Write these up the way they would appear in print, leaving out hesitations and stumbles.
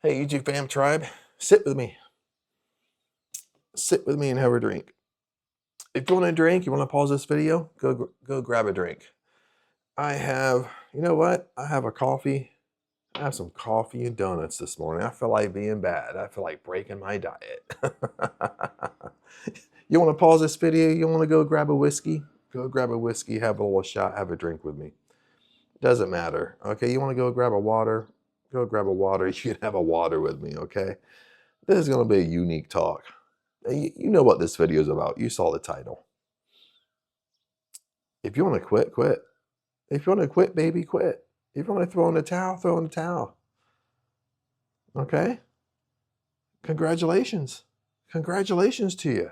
Hey, YouTube fam tribe, sit with me. Sit with me and have a drink. If you want a drink, you want to pause this video, go grab a drink. I have, you know what? I have a coffee. I have some coffee and donuts this morning. I feel like being bad. I feel like breaking my diet. You want to pause this video? You want to go grab a whiskey? Go grab a whiskey, have a little shot, have a drink with me. Doesn't matter. Okay, you want to go grab a water? Go grab a water. You can have a water with me, okay? This is going to be a unique talk. You know what this video is about. You saw the title. If you want to quit, quit. If you want to quit, baby, quit. If you want to throw in the towel, throw in the towel. Okay? Congratulations. Congratulations to you.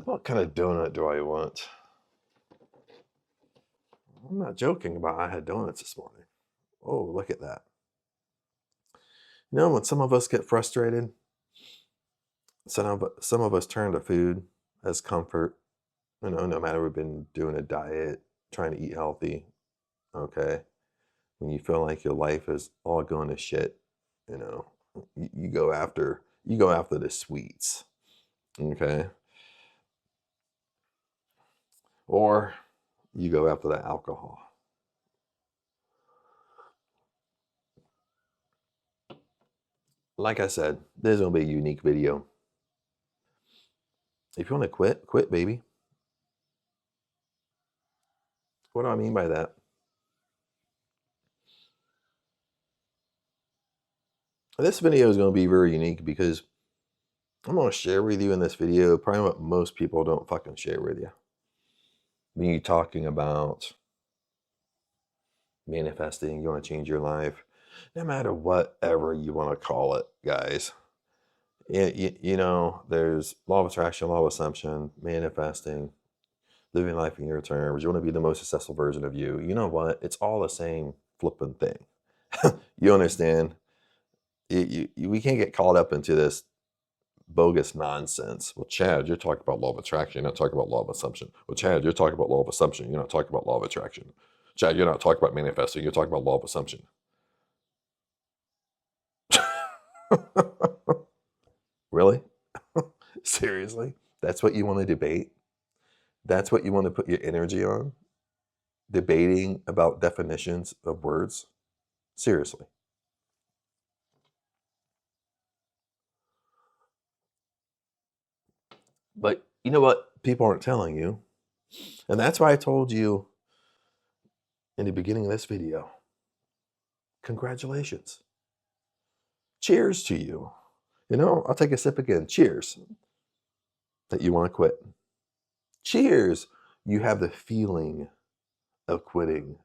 What kind of donut do I want? I'm not joking about I had donuts this morning. Oh, look at that. You know, when some of us get frustrated, some of us turn to food as comfort. You know, no matter we've been doing a diet, trying to eat healthy, okay? When you feel like your life is all going to shit, you know, you go after the sweets, okay? Or you go after the alcohol. Like I said, this is gonna be a unique video. If you want to quit, quit, baby. What do I mean by that? This video is going to be very unique because I'm going to share with you in this video probably what most people don't fucking share with you. Me talking about manifesting, you want to change your life, no matter whatever you want to call it, guys. You know, there's law of attraction, law of assumption, manifesting, living life in your terms. You want to be the most successful version of you. You know what? It's all the same flipping thing. You understand? We can't get caught up into this bogus nonsense. Well, Chad, you're talking about law of attraction. You're not talking about law of assumption. Well, Chad, you're talking about law of assumption. You're not talking about law of attraction. Chad, you're not talking about manifesting. You're talking about law of assumption. Really? Seriously? That's what you want to debate? That's what you want to put your energy on? Debating about definitions of words? Seriously. But you know what people aren't telling you? And that's why I told you in the beginning of this video, congratulations. Cheers to you. You know, I'll take a sip again. Cheers. That you want to quit. Cheers. You have the feeling of quitting.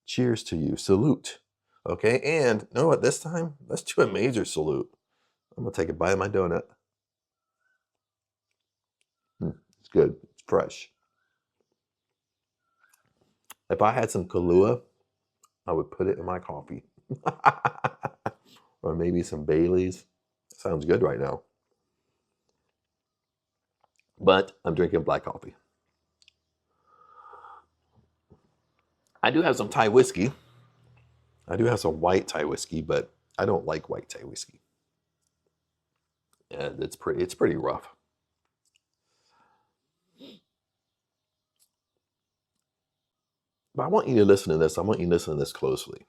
Cheers to you. Salute. Okay. And you know what? This time, let's do a major salute. I'm going to take a bite of my donut. It's good. It's fresh. If I had some Kahlua, I would put it in my coffee. Or maybe some Baileys. Sounds good right now. But I'm drinking black coffee. I do have some Thai whiskey. I do have some white Thai whiskey, but I don't like white Thai whiskey. And it's pretty rough. But I want you to listen to this. I want you to listen to this closely.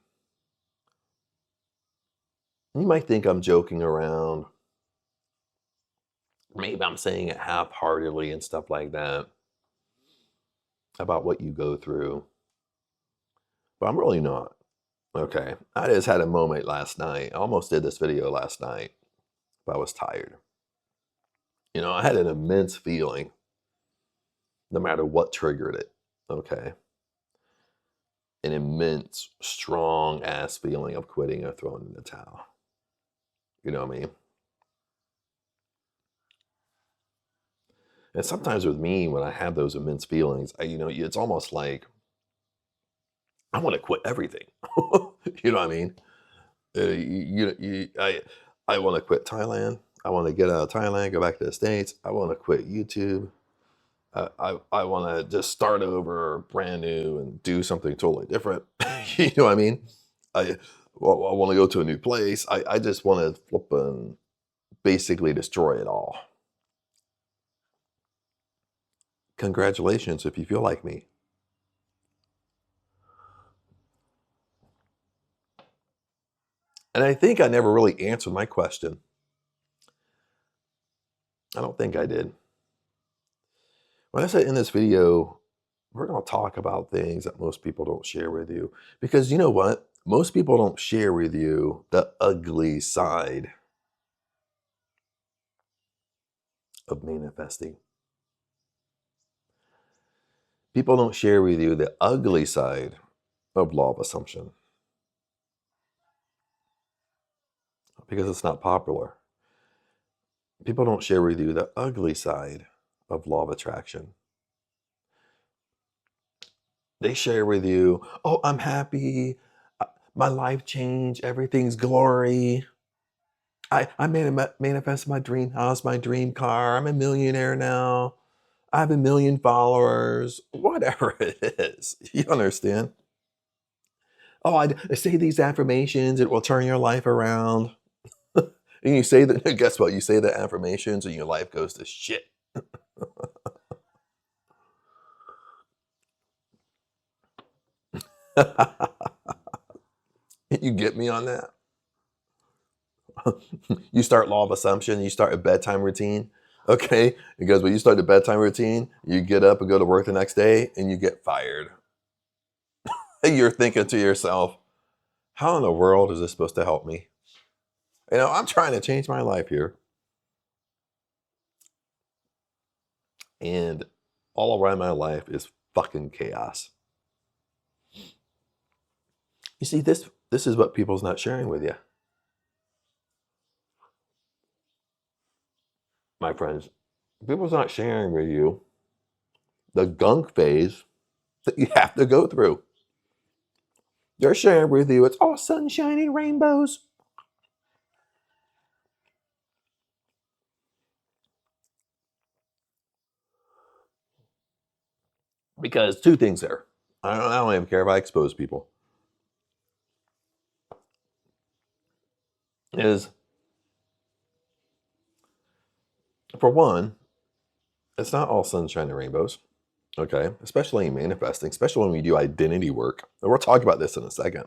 You might think I'm joking around. Maybe I'm saying it half-heartedly and stuff like that about what you go through. But I'm really not. Okay. I just had a moment last night. I almost did this video last night, but I was tired. You know, I had an immense feeling no matter what triggered it. Okay. An immense, strong ass feeling of quitting or throwing in the towel. You know what I mean? And sometimes with me, when I have those immense feelings, it's almost like I want to quit everything. You know what I mean? I want to quit Thailand. I want to get out of Thailand, go back to the States. I want to quit YouTube. I want to just start over brand new and do something totally different. You know what I mean? I, well, I want to go to a new place. I just want to flip and basically destroy it all. Congratulations if you feel like me. And I think I never really answered my question. I don't think I did. When I said in this video, we're going to talk about things that most people don't share with you. Because you know what? Most people don't share with you the ugly side of manifesting. People don't share with you the ugly side of law of assumption because it's not popular. People don't share with you the ugly side of law of attraction. They share with you, oh, I'm happy. My life changed. Everything's glory. I manifest my dream house, my dream car. I'm a millionaire now. I have 1 million followers. Whatever it is. You understand? Oh, I say these affirmations. It will turn your life around. And you say that, guess what? You say the affirmations and your life goes to shit. You get me on that? You start law of assumption, you start a bedtime routine. Okay? Because when you start the bedtime routine, you get up and go to work the next day and you get fired. And you're thinking to yourself, how in the world is this supposed to help me? You know, I'm trying to change my life here. And all around my life is fucking chaos. You see, this is what people's not sharing with you. My friends, people's not sharing with you the gunk phase that you have to go through. They're sharing with you it's all sunshine and rainbows. Because two things there. I don't even care if I expose people. Is, for one, it's not all sunshine and rainbows. Okay? Especially in manifesting, especially when we do identity work. And we'll talk about this in a second.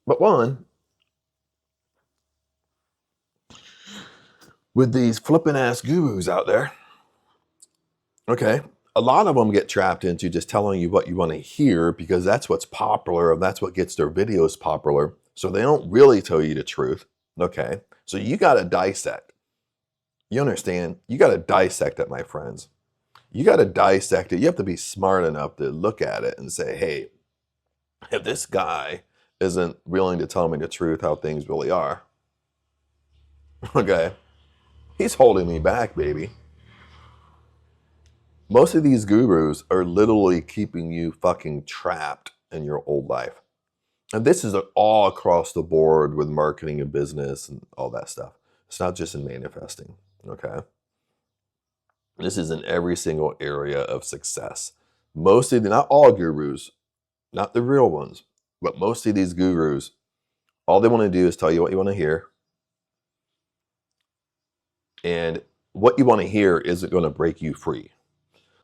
But one, with these flippin' ass gurus out there, okay, a lot of them get trapped into just telling you what you want to hear because that's what's popular and that's what gets their videos popular. So they don't really tell you the truth. Okay, so you got to dissect. You understand? You got to dissect it, my friends. You got to dissect it. You have to be smart enough to look at it and say, hey, if this guy isn't willing to tell me the truth, how things really are, okay, he's holding me back, baby. Most of these gurus are literally keeping you fucking trapped in your old life. And this is all across the board with marketing and business and all that stuff. It's not just in manifesting, okay? This is in every single area of success. Most of the, not all gurus, not the real ones, but most of these gurus, all they want to do is tell you what you want to hear. And what you want to hear isn't going to break you free.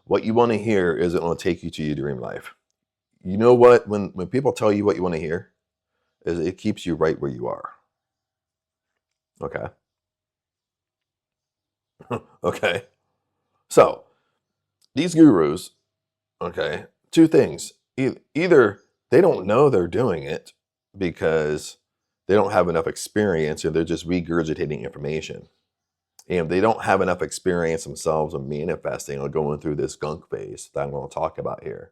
What you want to hear isn't going to take you to your dream life. You know what? When people tell you what you want to hear, is it keeps you right where you are. Okay. Okay. So these gurus, okay, two things. Either they don't know they're doing it because they don't have enough experience or they're just regurgitating information. And they don't have enough experience themselves in manifesting or going through this gunk phase that I'm going to talk about here.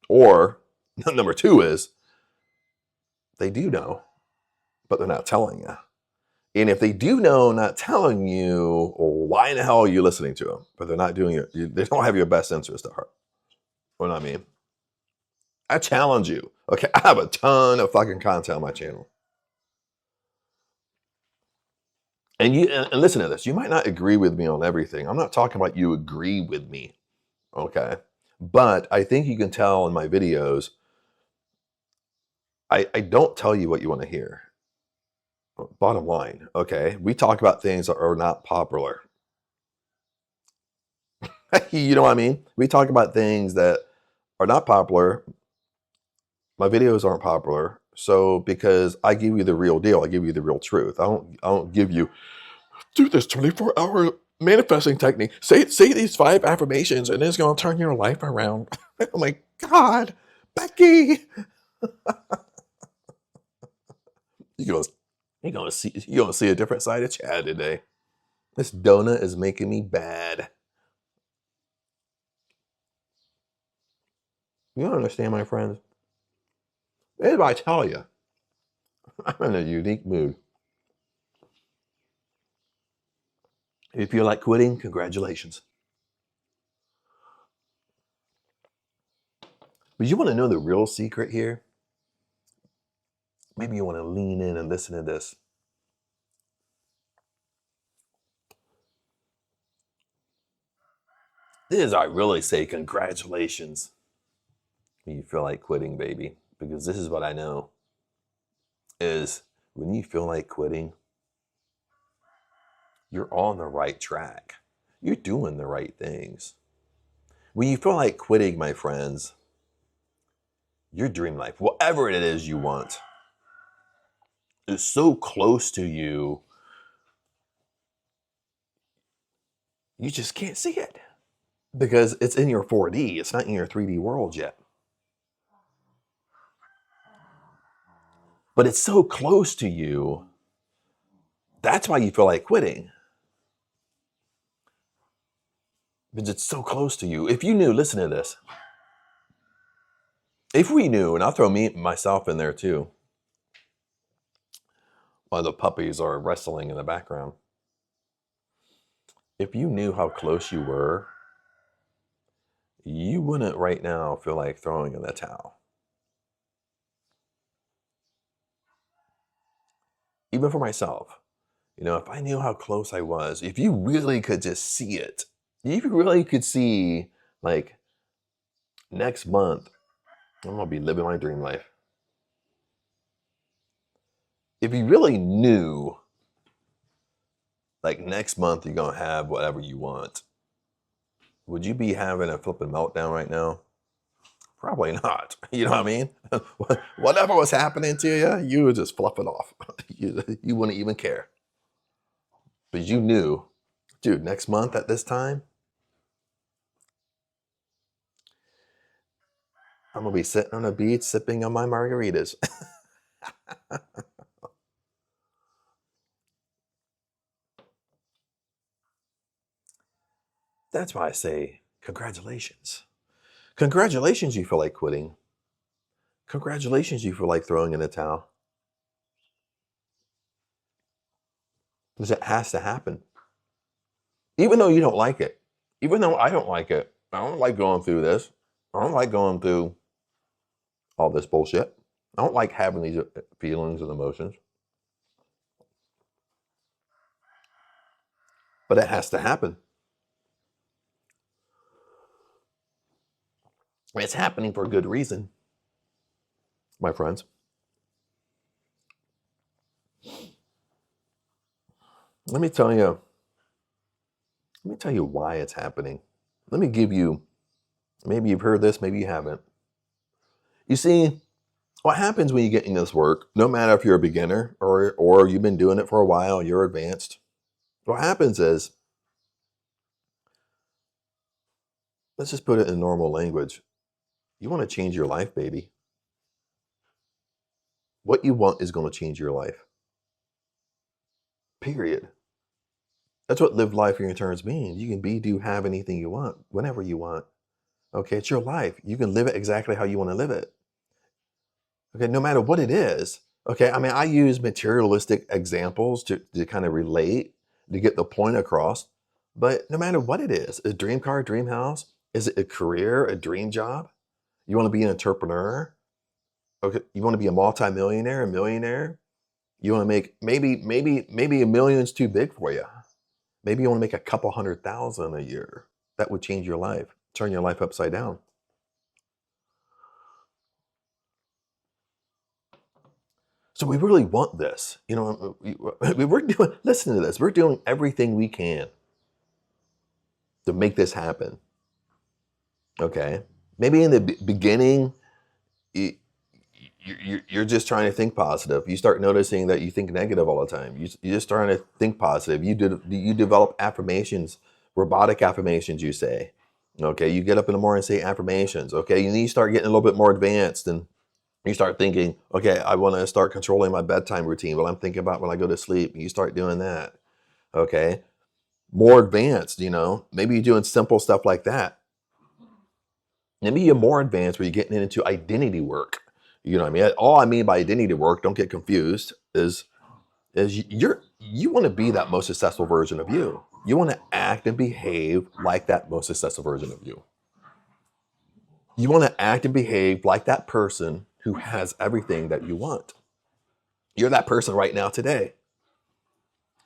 Or number two is they do know, but they're not telling you. And if they do know, not telling you, well, why in the hell are you listening to them? But they're not doing it. They don't have your best interest at heart. You know what I mean? I challenge you. Okay, I have a ton of fucking content on my channel. And listen to this. You might not agree with me on everything. I'm not talking about you agree with me, okay? But I think you can tell in my videos, I don't tell you what you want to hear. Bottom line, okay? We talk about things that are not popular. You know what I mean? We talk about things that are not popular. My videos aren't popular. So because I give you the real deal, I give you the real truth. I don't give you do this 24-hour manifesting technique. Say these 5 affirmations and it's gonna turn your life around. Oh my God, Becky. You're gonna see a different side of Chad today. This donut is making me bad. You don't understand, my friends. If I tell you, I'm in a unique mood. If you like quitting, congratulations. But you want to know the real secret here? Maybe you want to lean in and listen to this. This is I really say congratulations when you feel like quitting, baby. Because this is what I know is when you feel like quitting, you're on the right track. You're doing the right things. When you feel like quitting, my friends, your dream life, whatever it is you want, is so close to you, you just can't see it because it's in your 4D. It's not in your 3D world yet. But it's so close to you. That's why you feel like quitting. Because it's so close to you. If you knew, listen to this. If we knew, and I'll throw myself in there too, while the puppies are wrestling in the background. If you knew how close you were, you wouldn't right now feel like throwing in the towel. Even for myself, if I knew how close I was, if you really could just see it, if you really could see, like, next month, I'm going to be living my dream life. If you really knew, like, next month you're going to have whatever you want, would you be having a flipping meltdown right now? Probably not. You know what I mean? Whatever was happening to you, you would just fluff it off. You wouldn't even care. But you knew, dude, next month at this time, I'm going to be sitting on a beach sipping on my margaritas. That's why I say congratulations. Congratulations, you feel like quitting. Congratulations, you feel like throwing in the towel. Because it has to happen. Even though you don't like it. Even though I don't like it. I don't like going through this. I don't like going through all this bullshit. I don't like having these feelings and emotions. But it has to happen. It's happening for a good reason, my friends. Let me tell you why it's happening. Let me give you, maybe you've heard this, maybe you haven't. You see, what happens when you get in this work, no matter if you're a beginner or you've been doing it for a while, you're advanced, what happens is, let's just put it in normal language. You want to change your life, baby. What you want is going to change your life. Period. That's what live life in your terms means. You can be, do, have anything you want, whenever you want. Okay, it's your life. You can live it exactly how you want to live it. Okay, no matter what it is. Okay, I mean, I use materialistic examples to kind of relate, to get the point across. But no matter what it is, a dream car, a dream house, is it a career, a dream job? You want to be an entrepreneur? Okay, you want to be a multimillionaire, a millionaire? You want to make maybe a million's too big for you. Maybe you want to make a couple 100,000 a year. That would change your life, turn your life upside down. So we really want this. You know, we're doing, listen to this. We're doing everything we can to make this happen. Okay. Maybe in the beginning, you're just trying to think positive. You start noticing that you think negative all the time. You're just trying to think positive. You develop affirmations, robotic affirmations, you say. Okay. You get up in the morning and say affirmations. Okay. And then you start getting a little bit more advanced and you start thinking, okay, I want to start controlling my bedtime routine. Well, I'm thinking about when I go to sleep. And you start doing that. Okay. More advanced, maybe you're doing simple stuff like that. Maybe you're more advanced where you're getting into identity work. You know what I mean? All I mean by identity work, don't get confused, is you want to be that most successful version of you. You want to act and behave like that most successful version of you. You want to act and behave like that person who has everything that you want. You're that person right now today.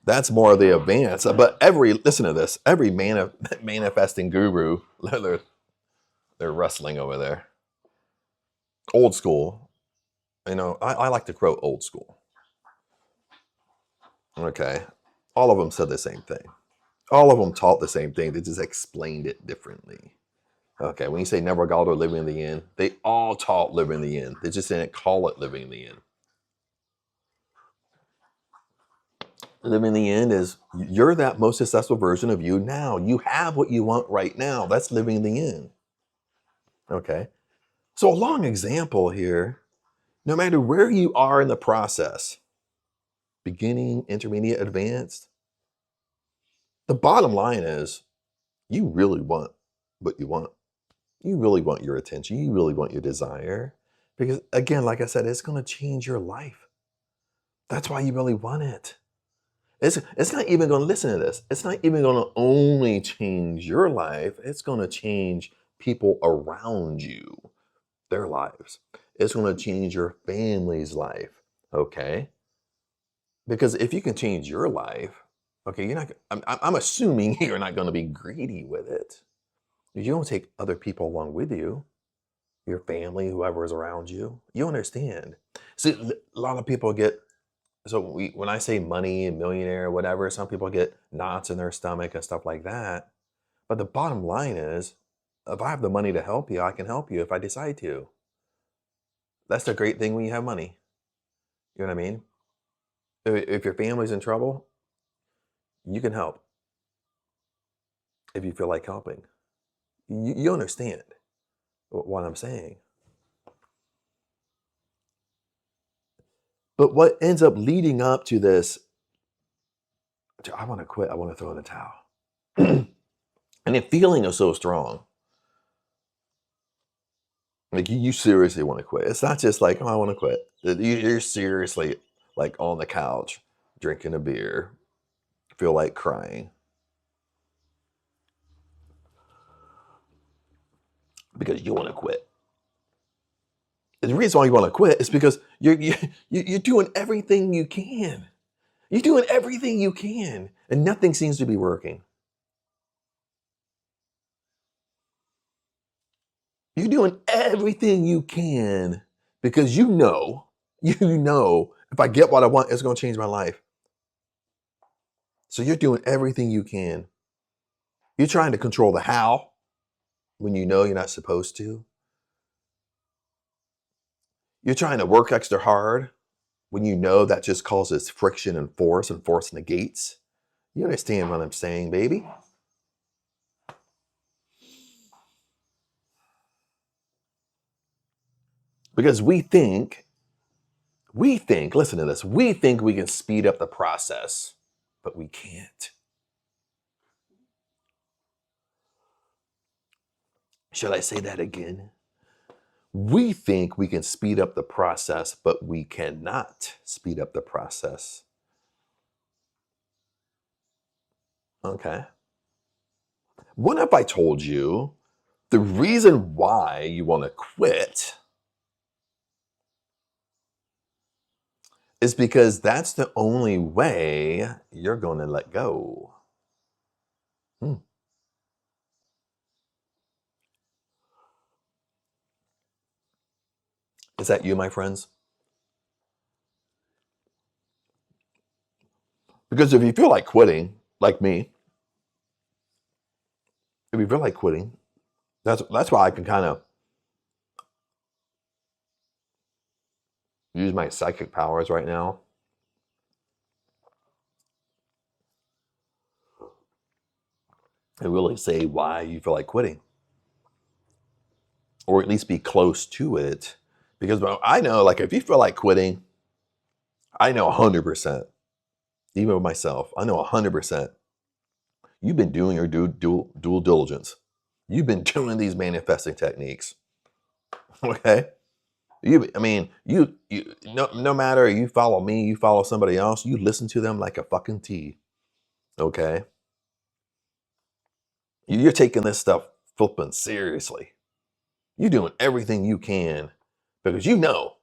That's more of the advance. But listen to this, every manifesting guru, they're wrestling over there. Old school. I like to quote old school. Okay. All of them said the same thing. All of them taught the same thing. They just explained it differently. Okay. When you say never got or living in the end, they all taught living in the end. They just didn't call it living in the end. Living in the end is you're that most successful version of you now. You have what you want right now. That's living in the end. Okay. So a long example here, no matter where you are in the process, beginning, intermediate, advanced, the bottom line is you really want what you want. You really want your attention. You really want your desire. Because again, like I said, it's going to change your life. That's why you really want it. It's not even going to, listen to this, it's not even going to only change your life. It's going to change people around you, their lives. It's going to change your family's life. Okay? Because if you can change your life, okay, I'm assuming you're not going to be greedy with it. You don't take other people along with you, your family, whoever is around you. You understand. See, a lot of people get, when I say money and millionaire, whatever, some people get knots in their stomach and stuff like that. But the bottom line is, if I have the money to help you, I can help you if I decide to. That's the great thing when you have money. You know what I mean? If your family's in trouble, you can help if you feel like helping. You understand what I'm saying. But what ends up leading up to this, I want to quit, I want to throw in the towel. And the feeling is so strong. Like you seriously want to quit. It's not just like, oh, I want to quit. You're seriously like on the couch, drinking a beer, feel like crying. Because you want to quit. And the reason why you want to quit is because you're doing everything you can. You're doing everything you can, and nothing seems to be working. You're doing everything you can because you know, if I get what I want, it's going to change my life. So you're doing everything you can. You're trying to control the how when you know you're not supposed to. You're trying to work extra hard when you know that just causes friction and force negates. You understand what I'm saying, baby? Because we think, listen to this, we think we can speed up the process, but we can't. Should I say that again? We think we can speed up the process, but we cannot speed up the process. Okay. What if I told you the reason why you want to quit It's because that's the only way you're going to let go. Is that you, my friends? Because if you feel like quitting, like me, if you feel like quitting, that's why I can kind of use my psychic powers right now and really say why you feel like quitting, or at least be close to it. Because I know, like, if you feel like quitting, I know 100%, even with myself, I know 100%. You've been doing your dual diligence. You've been doing these manifesting techniques. Okay? You no matter you follow me, you follow somebody else, you listen to them like a fucking T. Okay? You're taking this stuff flipping seriously. You're doing everything you can because you know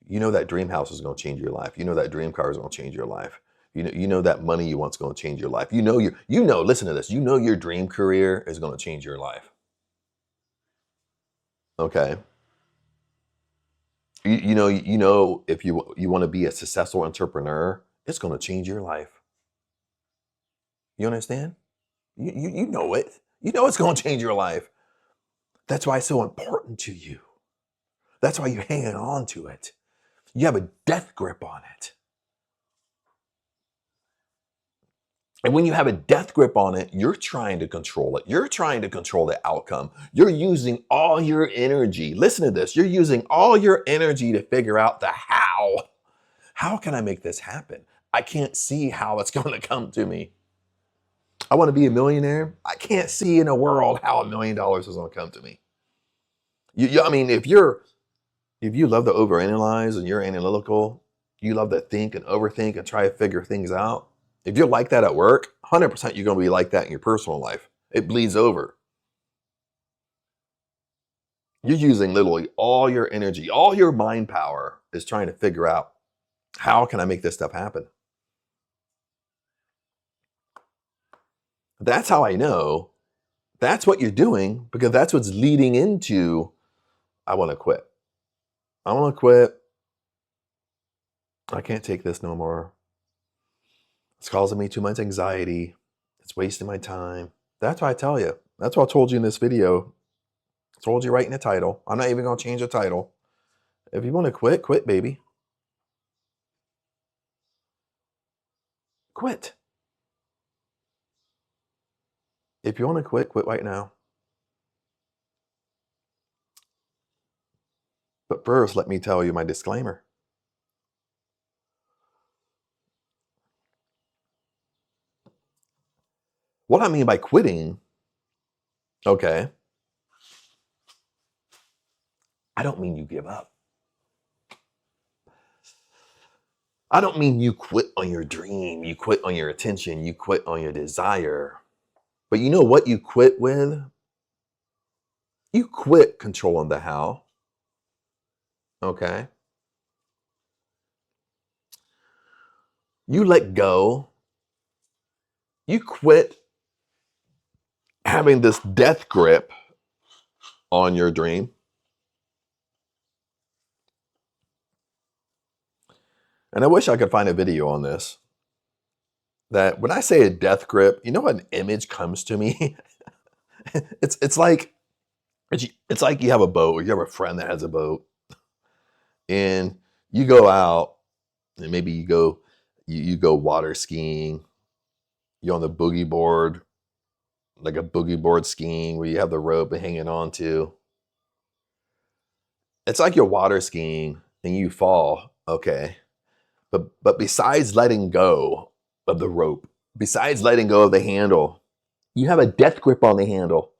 that dream house is going to change your life. You know that dream car is going to change your life. You know that money you want is going to change your life. Listen to this. You know your dream career is going to change your life. Okay? You know if you want to be a successful entrepreneur, it's going to change your life. You understand? You know it. You know it's going to change your life. That's why it's so important to you. That's why you're hanging on to it. You have a death grip on it. And when you have a death grip on it, you're trying to control it. You're trying to control the outcome. You're using all your energy. Listen to this. You're using all your energy to figure out the how. How can I make this happen? I can't see how it's going to come to me. I want to be a millionaire. I can't see in a world how $1 million is going to come to me. If you love to overanalyze and you're analytical, you love to think and overthink and try to figure things out. If you're like that at work, 100% you're going to be like that in your personal life. It bleeds over. You're using literally all your energy, all your mind power is trying to figure out, how can I make this stuff happen? That's how I know that's what you're doing, because that's what's leading into, I want to quit. I want to quit. I can't take this no more. It's causing me too much anxiety. It's wasting my time. That's what I tell you. That's what I told you in this video. I told you right in the title. I'm not even going to change the title. If you want to quit, quit, baby. Quit. If you want to quit, quit right now. But first, let me tell you my disclaimer. What I mean by quitting, okay, I don't mean you give up. I don't mean you quit on your dream, you quit on your attention, you quit on your desire. But you know what you quit with? You quit controlling the how. Okay? You let go. You quit having this death grip on your dream. And I wish I could find a video on this. That when I say a death grip, you know what an image comes to me? it's like you have a boat, or you have a friend that has a boat, and you go out, and maybe you go water skiing. You're on the boogie board, like a boogie board skiing, where you have the rope hanging on to. It's like you're water skiing and you fall, okay. But besides letting go of the rope, besides letting go of the handle, you have a death grip on the handle.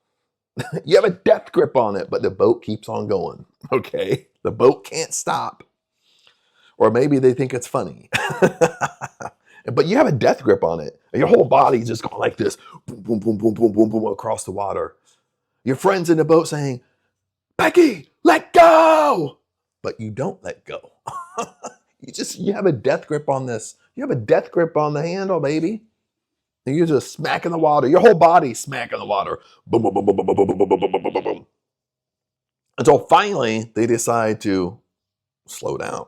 You have a death grip on it, but the boat keeps on going, okay? The boat can't stop. Or maybe they think it's funny. But you have a death grip on it. Your whole body's just going like this, boom, boom, boom, boom, boom, boom, boom, across the water. Your friend's in the boat saying, Becky, let go! But you don't let go. You have a death grip on this. You have a death grip on the handle, baby. And you're just smacking the water. Your whole body smacking the water. Boom, boom, boom, boom, boom, boom, boom, boom, boom, boom, boom, boom. Until finally they decide to slow down.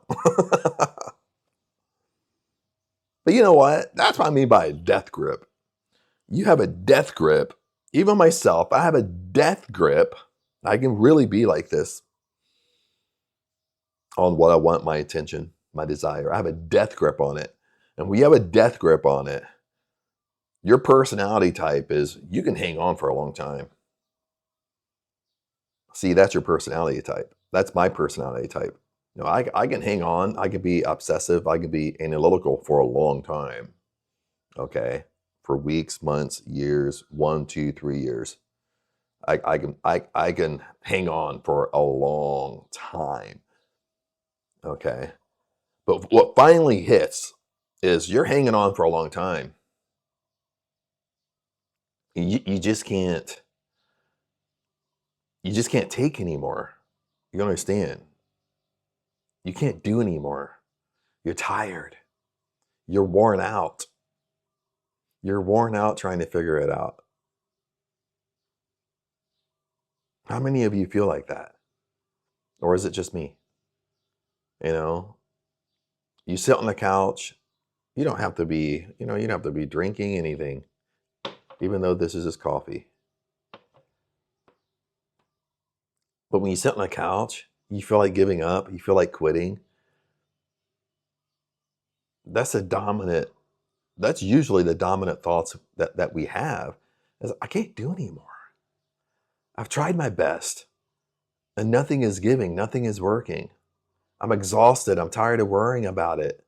But you know what? That's what I mean by a death grip. You have a death grip. Even myself, I have a death grip. I can really be like this on what I want, my attention, my desire. I have a death grip on it. And when you have a death grip on it, your personality type is you can hang on for a long time. See, that's your personality type. That's my personality type. You know, I can hang on. I can be obsessive. I can be analytical for a long time. Okay, for weeks, months, years, 1, 2, 3 years. I can hang on for a long time. Okay, but what finally hits is you're hanging on for a long time. You just can't. You just can't take anymore. You understand? You can't do anymore. You're tired. You're worn out. You're worn out trying to figure it out. How many of you feel like that? Or is it just me? You know, you sit on the couch. You don't have to be, you don't have to be drinking anything, even though this is just coffee. But when you sit on the couch, you feel like giving up, you feel like quitting. That's usually the dominant thoughts that we have is I can't do anymore. I've tried my best and nothing is giving, nothing is working. I'm exhausted. I'm tired of worrying about it.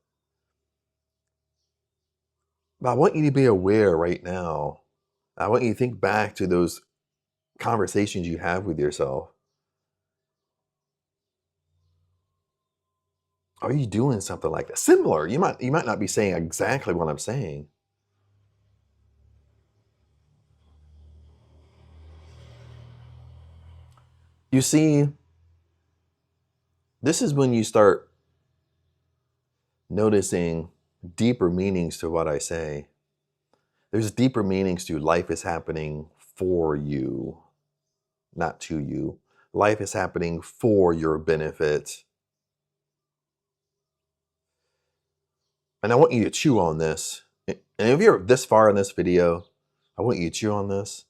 But I want you to be aware right now. I want you to think back to those conversations you have with yourself. Are you doing something like that? Similar. You might not be saying exactly what I'm saying. You see, this is when you start noticing deeper meanings to what I say. There's deeper meanings to life is happening for you, not to you. Life is happening for your benefit. And I want you to chew on this. And if you're this far in this video, I want you to chew on this.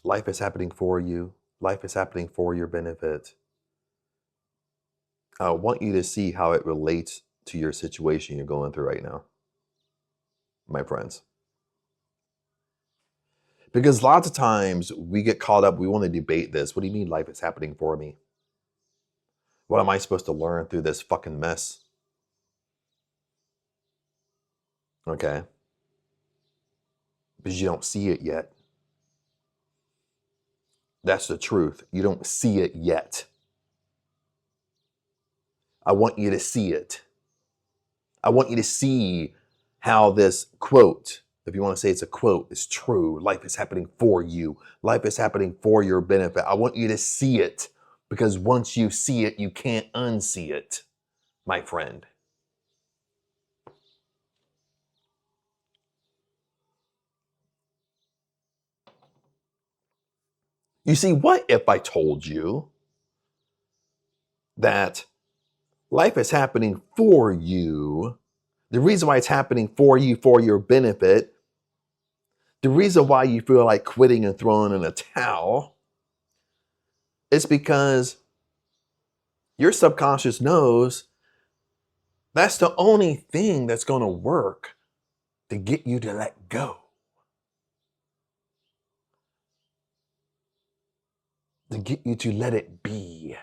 Life is happening for you. Life is happening for your benefit. I want you to see how it relates to your situation you're going through right now, my friends. Because lots of times we get caught up, we want to debate this. What do you mean life is happening for me? What am I supposed to learn through this fucking mess? Okay. Because you don't see it yet. That's the truth. You don't see it yet. I want you to see it. I want you to see how this quote, if you want to say it's a quote, is true. Life is happening for you. Life is happening for your benefit. I want you to see it because once you see it, you can't unsee it, my friend. You see, what if I told you that life is happening for you? The reason why it's happening for you, for your benefit, the reason why you feel like quitting and throwing in a towel is because your subconscious knows that's the only thing that's going to work to get you to let go. To get you to let it be.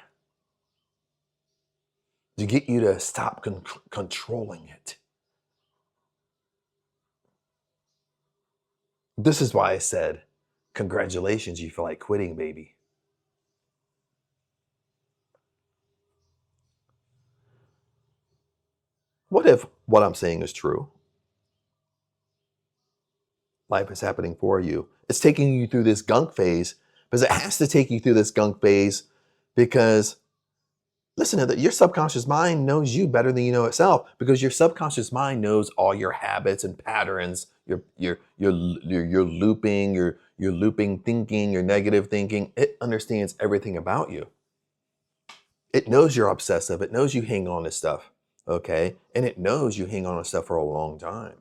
To get you to stop controlling it. This is why I said, congratulations, you feel like quitting, baby. What if what I'm saying is true? Life is happening for you. It's taking you through this gunk phase because it has to take you through this gunk phase because Listen to that. Your subconscious mind knows you better than you know itself, because your subconscious mind knows all your habits and patterns. Your looping, your looping thinking, your negative thinking. It understands everything about you. It knows you're obsessive. It knows you hang on to stuff. Okay, and it knows you hang on to stuff for a long time.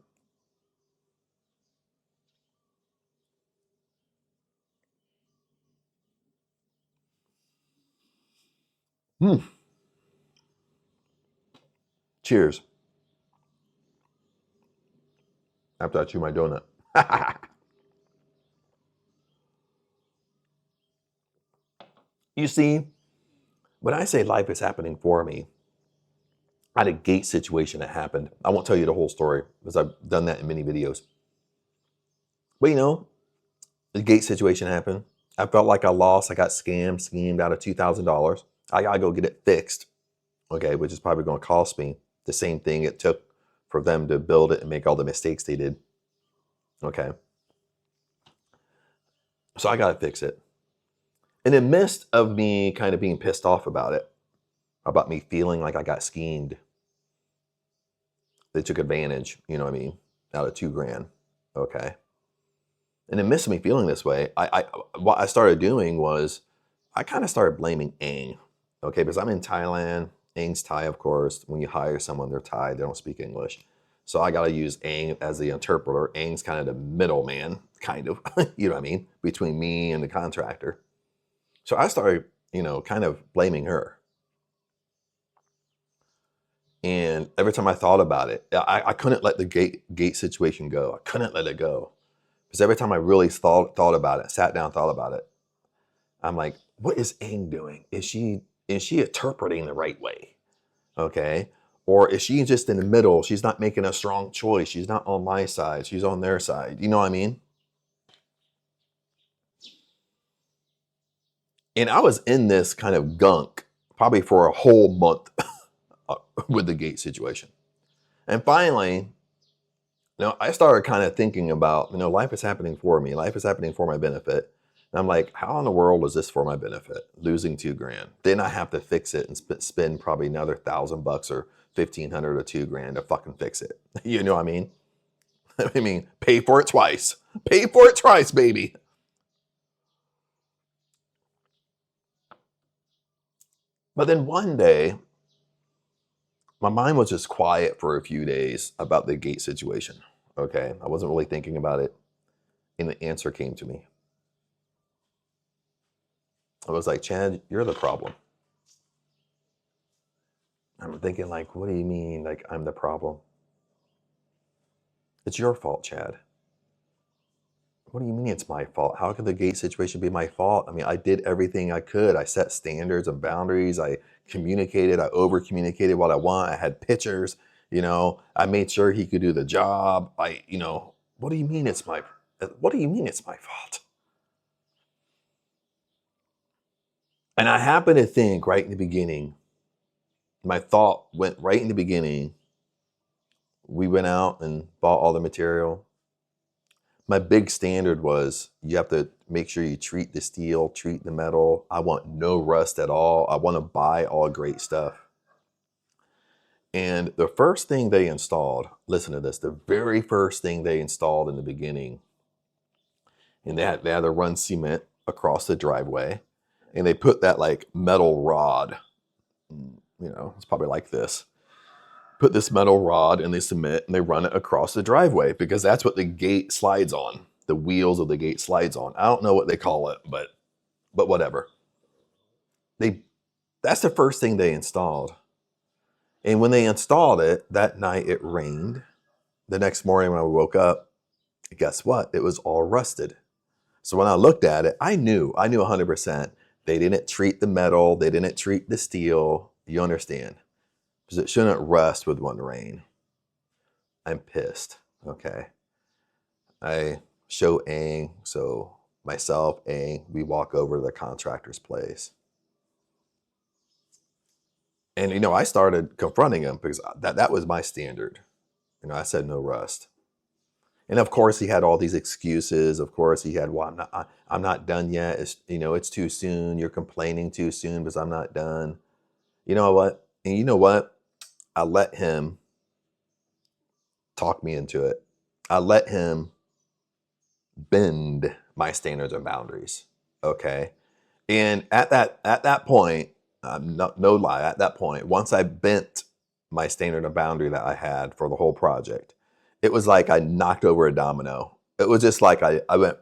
Hmm. Cheers. After I chew my donut. You see, when I say life is happening for me, I had a gate situation that happened. I won't tell you the whole story because I've done that in many videos. But the gate situation happened. I felt like I lost. I got schemed out of $2,000. I gotta go get it fixed. Okay, which is probably going to cost me the same thing it took for them to build it and make all the mistakes they did. Okay, so I gotta fix it. In the midst of me kind of being pissed off about it, about me feeling like I got schemed, they took advantage, you know what I mean, out of $2,000. Okay. In the midst of me feeling this way, what I started doing was I kind of started blaming Aang. Okay, because I'm in Thailand. Aang's Thai, of course. When you hire someone, they're Thai. They don't speak English. So I got to use Aang as the interpreter. Aang's kind of the middleman, kind of, you know what I mean, between me and the contractor. So I started, kind of blaming her. And every time I thought about it, I couldn't let the gate situation go. I couldn't let it go. Because every time I really thought about it, sat down, thought about it, I'm like, what is Aang doing? Is she interpreting the right way? Okay. Or is she just in the middle? She's not making a strong choice. She's not on my side. She's on their side. You know what I mean? And I was in this kind of gunk probably for a whole month with the gate situation. And finally, I started kind of thinking about, life is happening for me. Life is happening for my benefit. And I'm like, how in the world is this for my benefit? Losing $2,000. Then I have to fix it and spend probably another $1,000 or 1,500 or $2,000 to fucking fix it. You know what I mean? I mean, pay for it twice. Pay for it twice, baby. But then one day, my mind was just quiet for a few days about the gate situation. Okay. I wasn't really thinking about it. And the answer came to me. I was like, Chad, you're the problem. I'm thinking, like, what do you mean, like, I'm the problem? It's your fault, Chad. What do you mean it's my fault? How could the gate situation be my fault? I mean, I did everything I could. I set standards and boundaries. I communicated. I over communicated what I want. I had pictures. I made sure he could do the job. What do you mean it's my fault? And I happen to think right in the beginning, my thought went right in the beginning. We went out and bought all the material. My big standard was you have to make sure you treat the steel, treat the metal. I want no rust at all. I want to buy all great stuff. And the first thing they installed, listen to this, the very first thing they installed in the beginning, and they had to run cement across the driveway, and they put that like metal rod, it's probably like this. Put this metal rod in the cement and they run it across the driveway because that's what the gate slides on. The wheels of the gate slides on. I don't know what they call it, but whatever. That's the first thing they installed. And when they installed it, that night it rained. The next morning when I woke up, guess what? It was all rusted. So when I looked at it, I knew 100%. They didn't treat the metal. They didn't treat the steel. You understand? Because it shouldn't rust with one rain. I'm pissed. Okay. I show Aang, so myself, Aang, we walk over to the contractor's place. And I started confronting him because that was my standard. I said no rust. And of course he had all these excuses. Of course he had, well, I'm not done yet. It's too soon. You're complaining too soon because I'm not done. You know what? And you know what? I let him talk me into it. I let him bend my standards and boundaries. Okay. And at that point, no lie, at that point, once I bent my standard and boundary that I had for the whole project, it was like I knocked over a domino. It was just like I went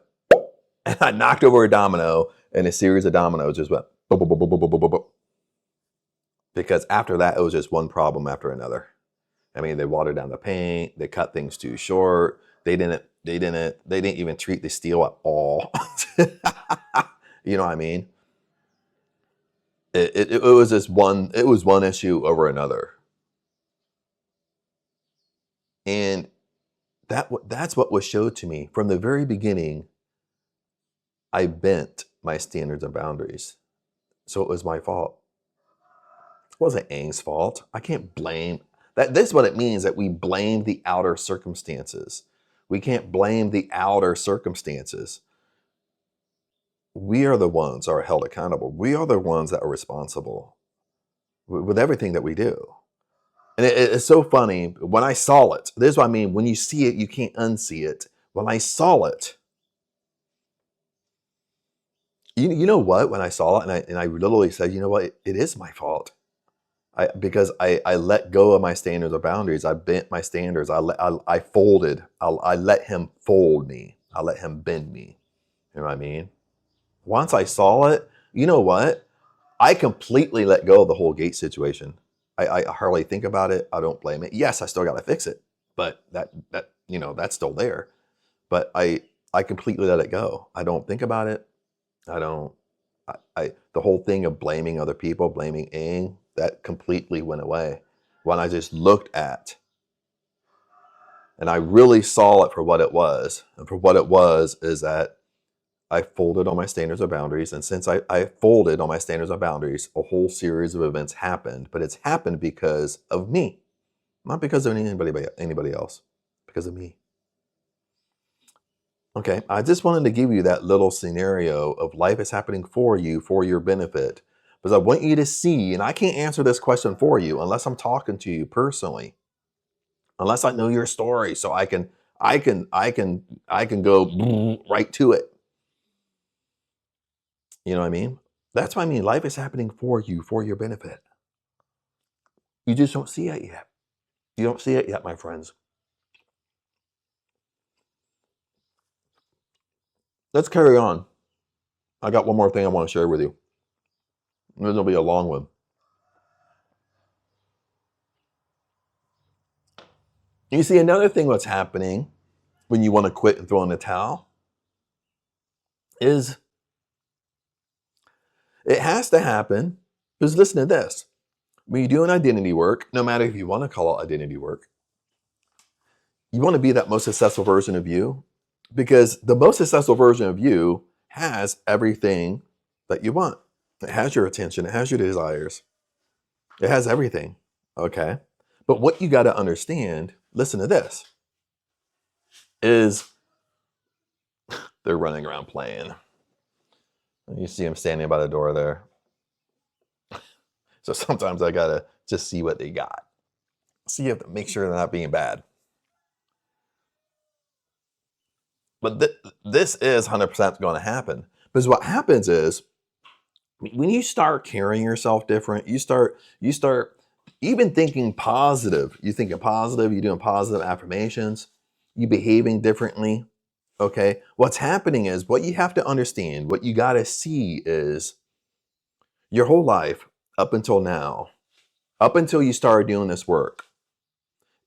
and I knocked over a domino, and a series of dominoes just went boop, boop, boop, boop, boop, boop, boop, boop. Because after that, it was just one problem after another. I mean, they watered down the paint, they cut things too short, they didn't even treat the steel at all. You know what I mean? It was just one issue over another. And that's what was showed to me from the very beginning. I bent my standards and boundaries. So it was my fault. It wasn't Aang's fault. I can't blame that. This is what it means that we blame the outer circumstances. We can't blame the outer circumstances. We are the ones that are held accountable. We are the ones that are responsible with everything that we do. And it's so funny. When I saw it, this is what I mean. When you see it, you can't unsee it. When I saw it, you know what? When I saw it, and I literally said, you know what? It is my fault. Because I let go of my standards or boundaries. I bent my standards. I folded. I let him fold me. I let him bend me. You know what I mean? Once I saw it, you know what? I completely let go of the whole gate situation. I hardly think about it. I don't blame it. Yes, I still got to fix it, but that that's still there. But I completely let it go. I don't think about it. I don't. The whole thing of blaming other people, blaming Aang, that completely went away when I just looked at and I really saw it for what it was. And for what it was is that I folded on my standards or boundaries. And since I folded on my standards or boundaries, a whole series of events happened. But it's happened because of me, not because of anybody else, because of me. Okay, I just wanted to give you that little scenario of life is happening for you, for your benefit. Because I want you to see, and I can't answer this question for you unless I'm talking to you personally, unless I know your story, so I can go right to it. You know what I mean? That's what I mean. Life is happening for you, for your benefit. You just don't see it yet. You don't see it yet, my friends. Let's carry on. I got one more thing I want to share with you. This will be a long one. You see, another thing that's happening when you want to quit and throw in the towel is it has to happen. Because listen to this. When you do an identity work, no matter if you want to call it identity work, you want to be that most successful version of you, because the most successful version of you has everything that you want. It has your attention. It has your desires. It has everything. Okay. But what you got to understand, listen to this, is they're running around playing. You see them standing by the door there. So sometimes I got to just see what they got. See if make sure they're not being bad. But this is 100% going to happen. Because what happens is when you start carrying yourself different, you start even thinking positive. You thinking positive, you're doing positive affirmations, you behaving differently. Okay. What's happening is what you have to understand, what you got to see is your whole life up until now, up until you started doing this work,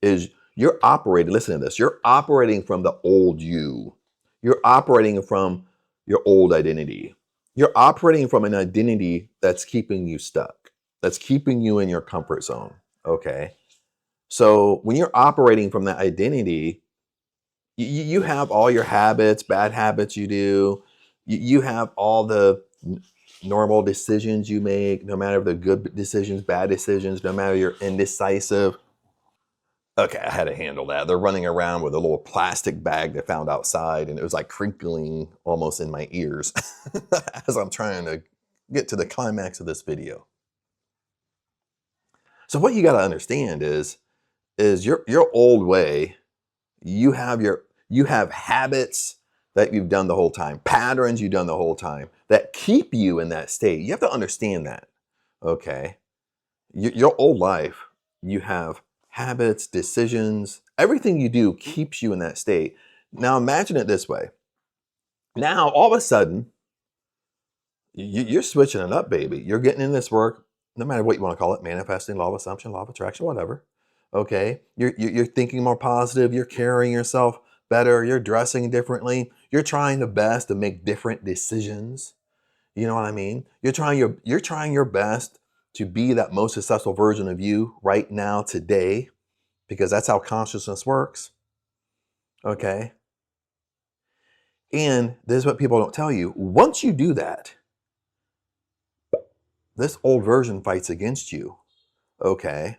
is you're operating, listen to this, you're operating from the old you. You're operating from your old identity. You're operating from an identity that's keeping you stuck, that's keeping you in your comfort zone. Okay. So when you're operating from that identity, you have all your habits, bad habits you do. You have all the normal decisions you make, no matter if they're good decisions, bad decisions, no matter you're indecisive. Okay, I had to handle that. They're running around with a little plastic bag they found outside, and it was like crinkling almost in my ears as I'm trying to get to the climax of this video. So what you got to understand is your old way. You have habits that you've done the whole time, patterns you've done the whole time that keep you in that state. You have to understand that. Okay. Your old life, you have habits, decisions, everything you do keeps you in that state. Now imagine it this way. Now all of a sudden, you're switching it up, baby. You're getting in this work, no matter what you want to call it, manifesting, law of assumption, law of attraction, whatever. Okay. You're thinking more positive. You're carrying yourself better. You're dressing differently. You're trying the best to make different decisions. You know what I mean? You're trying your best to be that most successful version of you right now, today, because that's how consciousness works. Okay. And this is what people don't tell you. Once you do that, this old version fights against you. Okay.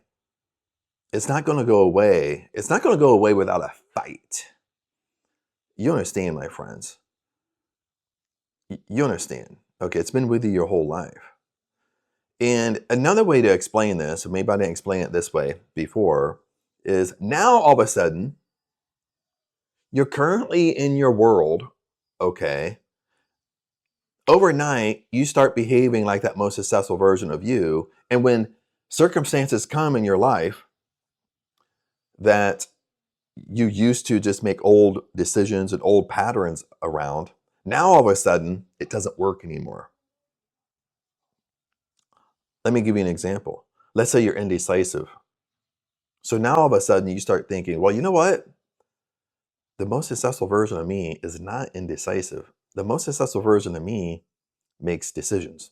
It's not going to go away. It's not going to go away without a fight. You understand, my friends? You understand. Okay. It's been with you your whole life. And another way to explain this, or maybe I didn't explain it this way before, is now all of a sudden, you're currently in your world, okay? Overnight, you start behaving like that most successful version of you. And when circumstances come in your life that you used to just make old decisions and old patterns around, now all of a sudden, it doesn't work anymore. Let me give you an example. Let's say you're indecisive. So now all of a sudden you start thinking, well, you know what? The most successful version of me is not indecisive. The most successful version of me makes decisions.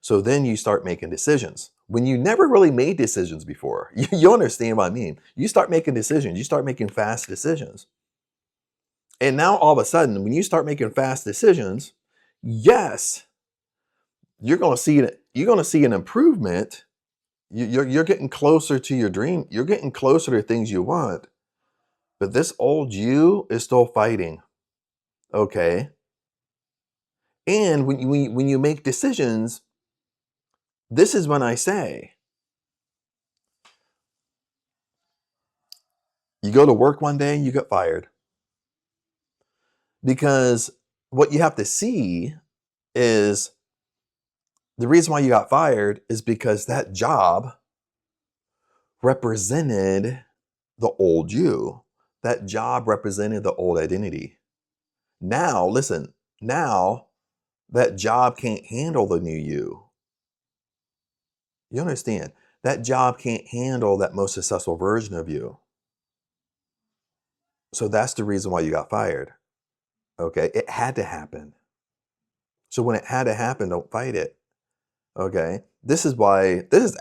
So then you start making decisions when you never really made decisions before. You understand what I mean? You start making decisions. You start making fast decisions. And now all of a sudden, when you start making fast decisions, yes, you're going to see an improvement. You're getting closer to your dream. You're getting closer to things you want. But this old you is still fighting. Okay. And when you make decisions, this is when I say, you go to work one day, you get fired. Because what you have to see is the reason why you got fired is because that job represented the old you. That job represented the old identity. Now, listen, now that job can't handle the new you. You understand? That job can't handle that most successful version of you. So that's the reason why you got fired. Okay? It had to happen. So when it had to happen, don't fight it. Okay? This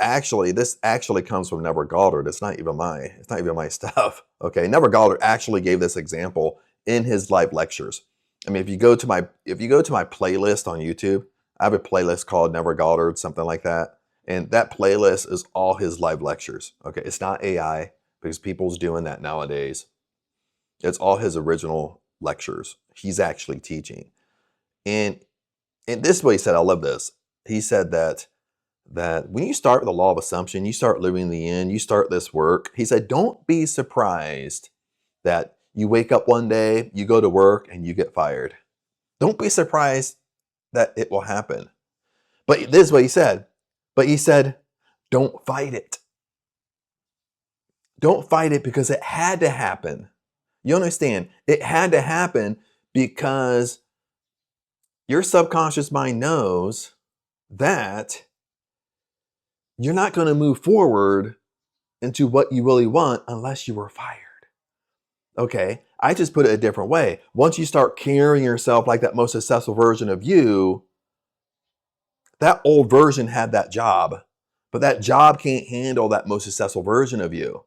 actually comes from Neville Goddard. It's not even my stuff. Okay? Neville Goddard actually gave this example in his live lectures. I mean, if you go to my playlist on YouTube, I have a playlist called Neville Goddard, something like that. And that playlist is all his live lectures. Okay? It's not AI because people's doing that nowadays. It's all his original lectures. He's actually teaching. And this is what he said. I love this. He said that when you start with the law of assumption, you start living the end, you start this work. He said, don't be surprised that you wake up one day, you go to work, and you get fired. Don't be surprised that it will happen. But this is what he said. But he said, don't fight it. Don't fight it because it had to happen. You understand? It had to happen because your subconscious mind knows that you're not going to move forward into what you really want unless you were fired. Okay, I just put it a different way. Once you start carrying yourself like that most successful version of you, that old version had that job, but that job can't handle that most successful version of you.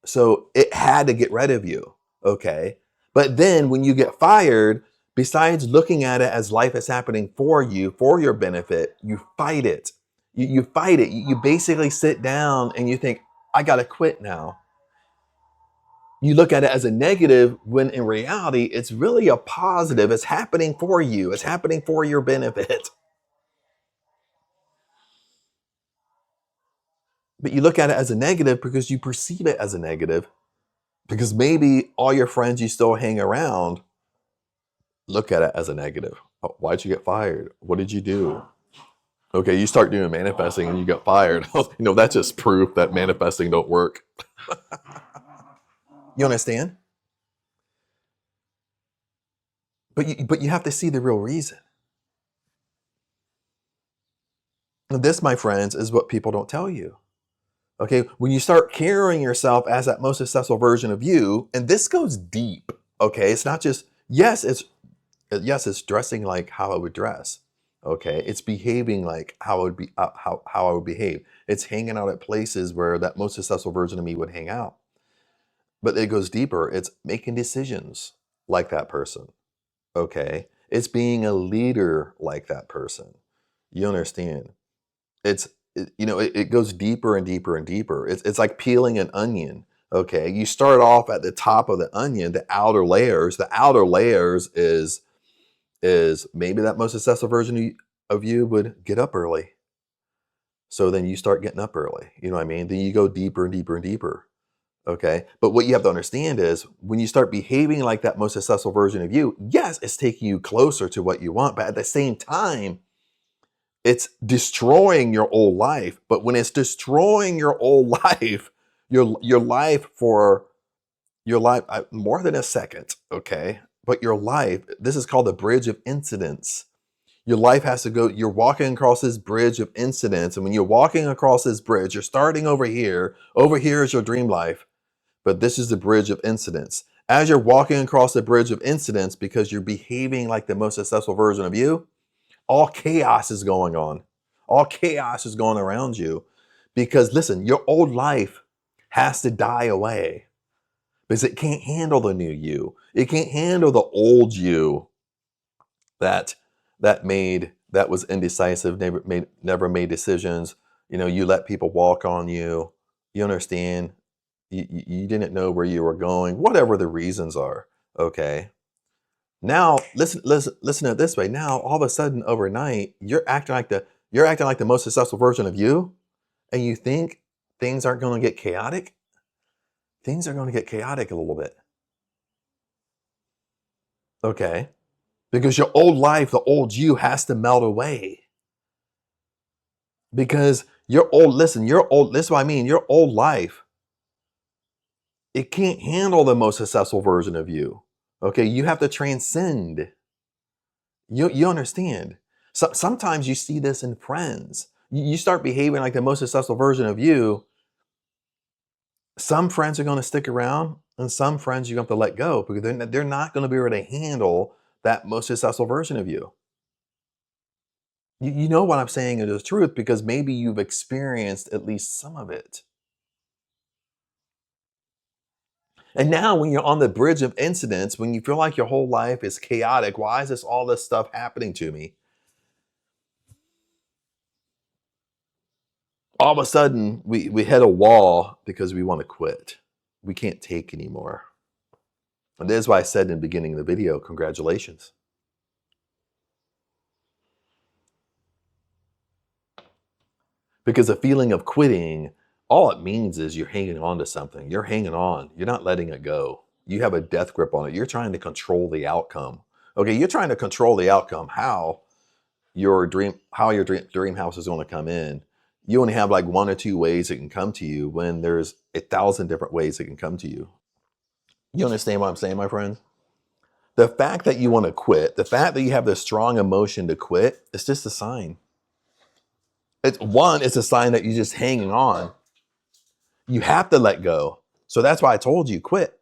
So it had to get rid of you. Okay, but then when you get fired, besides looking at it as life is happening for you, for your benefit, you fight it. You fight it. You basically sit down and you think, I got to quit now. You look at it as a negative when in reality, it's really a positive. It's happening for you. It's happening for your benefit. But you look at it as a negative because you perceive it as a negative, because maybe all your friends you still hang around look at it as a negative. Oh, why'd you get fired? What did you do? Okay, you start doing manifesting and you get fired. That's just proof that manifesting don't work. You understand? But you have to see the real reason. And this, my friends, is what people don't tell you. Okay, when you start carrying yourself as that most successful version of you, and this goes deep. Okay, it's not just it's dressing like how I would dress. Okay, it's behaving like how I would be how I would behave. It's hanging out at places where that most successful version of me would hang out. But it goes deeper. It's making decisions like that person. Okay, it's being a leader like that person. You understand? It goes deeper and deeper and deeper. It's like peeling an onion. Okay, you start off at the top of the onion, the outer layers. The outer layers is maybe that most successful version of you would get up early. So then you start getting up early. You know what I mean? Then you go deeper and deeper and deeper. Okay. But what you have to understand is when you start behaving like that most successful version of you, yes, it's taking you closer to what you want. But at the same time, it's destroying your old life. But when it's destroying your old life, your life for your life, more than a second, okay? But your life, this is called the bridge of incidents. Your life has to go, you're walking across this bridge of incidents. And when you're walking across this bridge, you're starting over here. Over here is your dream life. But this is the bridge of incidents. As you're walking across the bridge of incidents, because you're behaving like the most successful version of you, all chaos is going on. All chaos is going around you. Because listen, your old life has to die away. Because it can't handle the new you. It can't handle the old you that was indecisive, never made decisions. You let people walk on you. You understand? You didn't know where you were going, whatever the reasons are. Okay. Now listen to it this way. Now all of a sudden overnight, you're acting like the most successful version of you, and you think things aren't going to get chaotic. Things are going to get chaotic a little bit. Okay. Because your old life, the old you has to melt away. Because this is what I mean, your old life, it can't handle the most successful version of you. Okay, you have to transcend. You understand? Sometimes you see this in friends. You start behaving like the most successful version of you. Some friends are going to stick around, and some friends you're going to have to let go because they're not going to be able to handle that most successful version of you. You know what I'm saying is the truth because maybe you've experienced at least some of it. And now when you're on the bridge of incidents, when you feel like your whole life is chaotic, why is all this stuff happening to me? All of a sudden, we hit a wall because we want to quit. We can't take anymore. And this is why I said in the beginning of the video, congratulations. Because the feeling of quitting, all it means is you're hanging on to something. You're hanging on. You're not letting it go. You have a death grip on it. You're trying to control the outcome. Okay, you're trying to control the outcome. How your dream house is going to come in. You only have like one or two ways it can come to you when there's 1,000 different ways it can come to you. You understand what I'm saying, my friend? The fact that you want to quit, the fact that you have this strong emotion to quit, it's just a sign. It's a sign that you're just hanging on. You have to let go. So that's why I told you quit.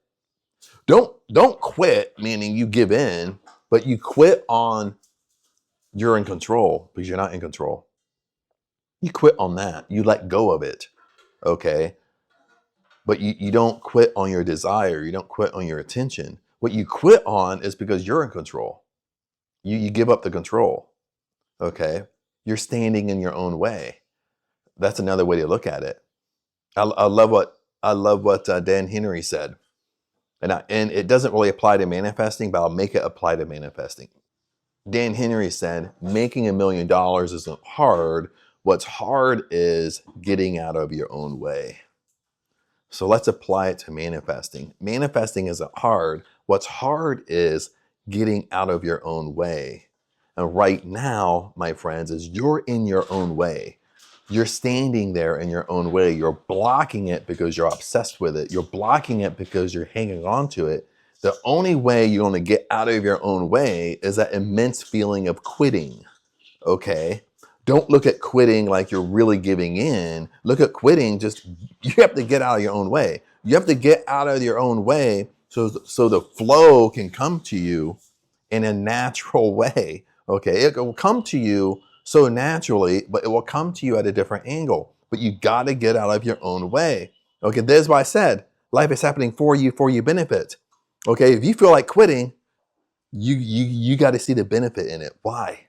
Don't quit, meaning you give in, but you quit on you're in control because you're not in control. You quit on that. You let go of it. Okay. But you don't quit on your desire. You don't quit on your attention. What you quit on is because you're in control. You give up the control. Okay. You're standing in your own way. That's another way to look at it. I love what Dan Henry said. And it doesn't really apply to manifesting, but I'll make it apply to manifesting. Dan Henry said, making $1 million isn't hard. What's hard is getting out of your own way. So let's apply it to manifesting. Manifesting isn't hard. What's hard is getting out of your own way. And right now, my friends, is you're in your own way. You're standing there in your own way. You're blocking it because you're obsessed with it. You're blocking it because you're hanging on to it. The only way you're going to get out of your own way is that immense feeling of quitting. Okay? Don't look at quitting like you're really giving in. Look at quitting, just you have to get out of your own way. You have to get out of your own way so the flow can come to you in a natural way. Okay, it will come to you so naturally, but it will come to you at a different angle. But you got to get out of your own way. Okay, there's why I said life is happening for you benefit. Okay, if you feel like quitting, you got to see the benefit in it. Why?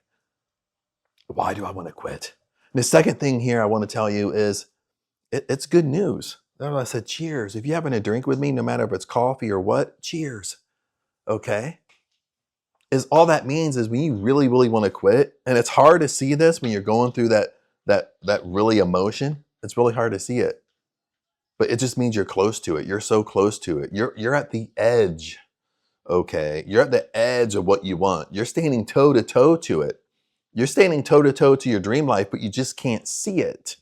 Why do I want to quit? And the second thing here I want to tell you is it's good news. That's why I said cheers. If you're having a drink with me, no matter if it's coffee or what, cheers. Okay? Is all that means is when you really, really want to quit, and it's hard to see this when you're going through that really emotion. It's really hard to see it. But it just means you're close to it. You're so close to it. You're at the edge. Okay? You're at the edge of what you want. You're standing toe to toe to it. You're standing toe to toe to your dream life, but you just can't see it.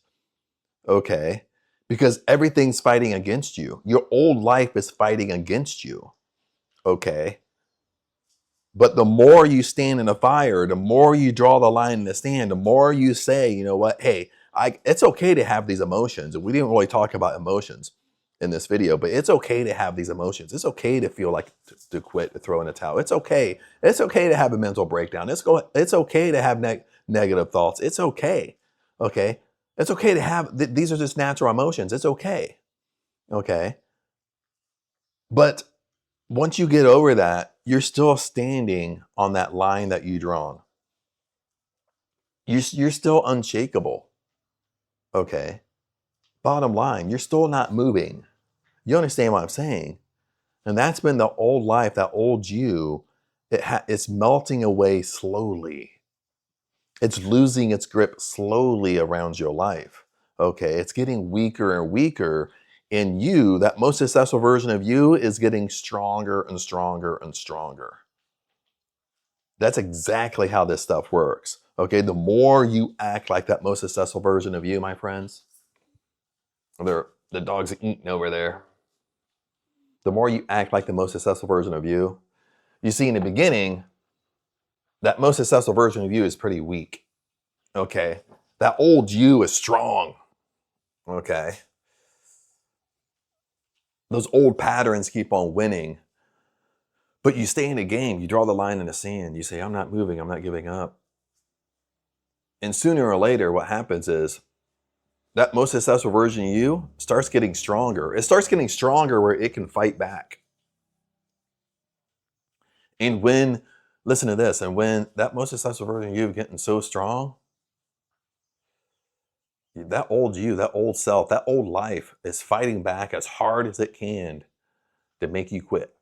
Okay? Because everything's fighting against you. Your old life is fighting against you. Okay? But the more you stand in the fire, the more you draw the line in the sand, the more you say, you know what, hey, it's okay to have these emotions. And we didn't really talk about emotions in this video, but it's okay to have these emotions. It's okay to feel like to quit, to throw in a towel. It's okay. It's okay to have a mental breakdown. It's okay to have negative thoughts. It's okay. Okay. It's okay to have, these are just natural emotions. It's okay. Okay. But once you get over that, you're still standing on that line that you drawn. You're still unshakable. Okay. Bottom line, you're still not moving. You understand what I'm saying? And that's been the old life, that old you. It's melting away slowly. It's losing its grip slowly around your life. Okay. It's getting weaker and weaker. And you, that most successful version of you, is getting stronger and stronger and stronger. That's exactly how this stuff works. Okay, the more you act like that most successful version of you, my friends, the dog's eating over there. The more you act like the most successful version of you, you see in the beginning, that most successful version of you is pretty weak. Okay, that old you is strong. Okay, those old patterns keep on winning. But you stay in the game, you draw the line in the sand, you say, I'm not moving, I'm not giving up. And sooner or later, what happens is that most successful version of you starts getting stronger. It starts getting stronger where it can fight back. And when, listen to this, and when that most successful version of you is getting so strong, that old you, that old self, that old life is fighting back as hard as it can to make you quit.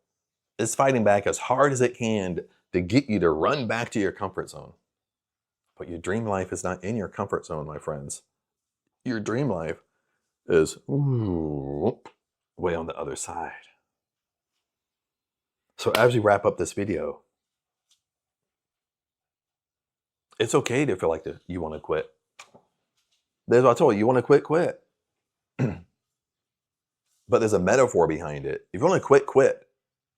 It's fighting back as hard as it can to get you to run back to your comfort zone. But your dream life is not in your comfort zone, my friends. Your dream life is way on the other side. So as we wrap up this video, it's okay to feel like you want to quit. There's what I told you, you want to quit, quit. But there's a metaphor behind it. If you want to quit, quit.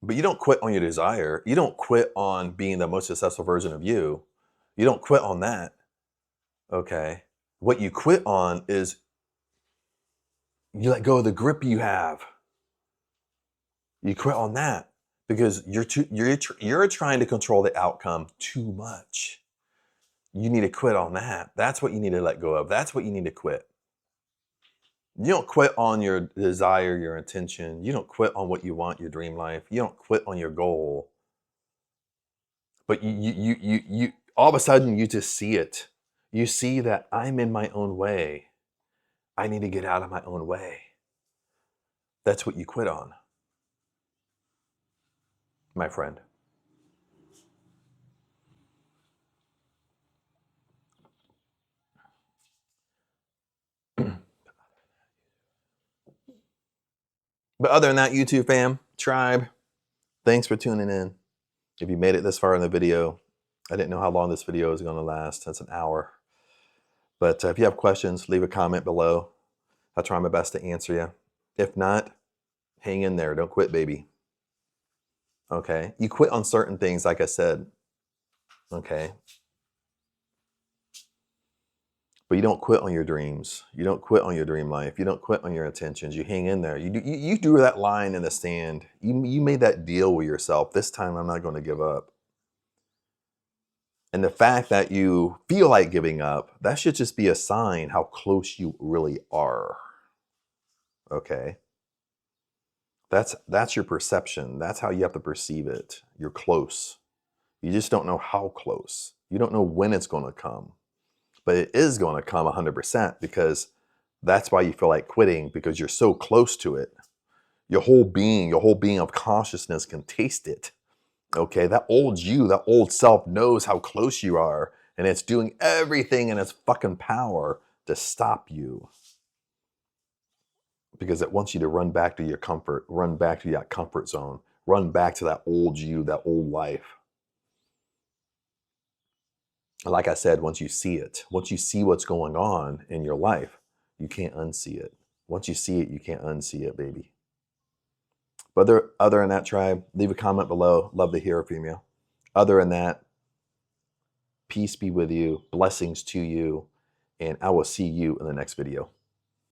But you don't quit on your desire. You don't quit on being the most successful version of you. You don't quit on that. Okay. What you quit on is you let go of the grip you have. You quit on that because you're trying to control the outcome too much. You need to quit on that. That's what you need to let go of. That's what you need to quit. You don't quit on your desire, your intention. You don't quit on what you want, your dream life. You don't quit on your goal. But you all of a sudden you just see it. You see that I'm in my own way. I need to get out of my own way. That's what you quit on, my friend. But other than that, YouTube fam, tribe, thanks for tuning in. If you made it this far in the video, I didn't know how long this video is going to last. That's an hour. But if you have questions, leave a comment below. I'll try my best to answer you. If not, hang in there. Don't quit, baby. Okay? You quit on certain things, like I said. Okay? But you don't quit on your dreams. You don't quit on your dream life. You don't quit on your intentions. You hang in there. You drew that line in the sand. You made that deal with yourself. This time I'm not going to give up. And the fact that you feel like giving up, that should just be a sign how close you really are. Okay? That's your perception. That's how you have to perceive it. You're close. You just don't know how close. You don't know when it's going to come. But it is going to come 100% because that's why you feel like quitting, because you're so close to it. Your whole being of consciousness can taste it. Okay, that old you, that old self knows how close you are, and it's doing everything in its fucking power to stop you. Because it wants you to run back to your comfort, run back to that comfort zone, run back to that old you, that old life. Like I said, once you see it, once you see what's going on in your life, you can't unsee it. Once you see it, you can't unsee it, baby. But other than that, tribe, leave a comment below. Love to hear from you. Other than that, peace be with you, blessings to you, and I will see you in the next video.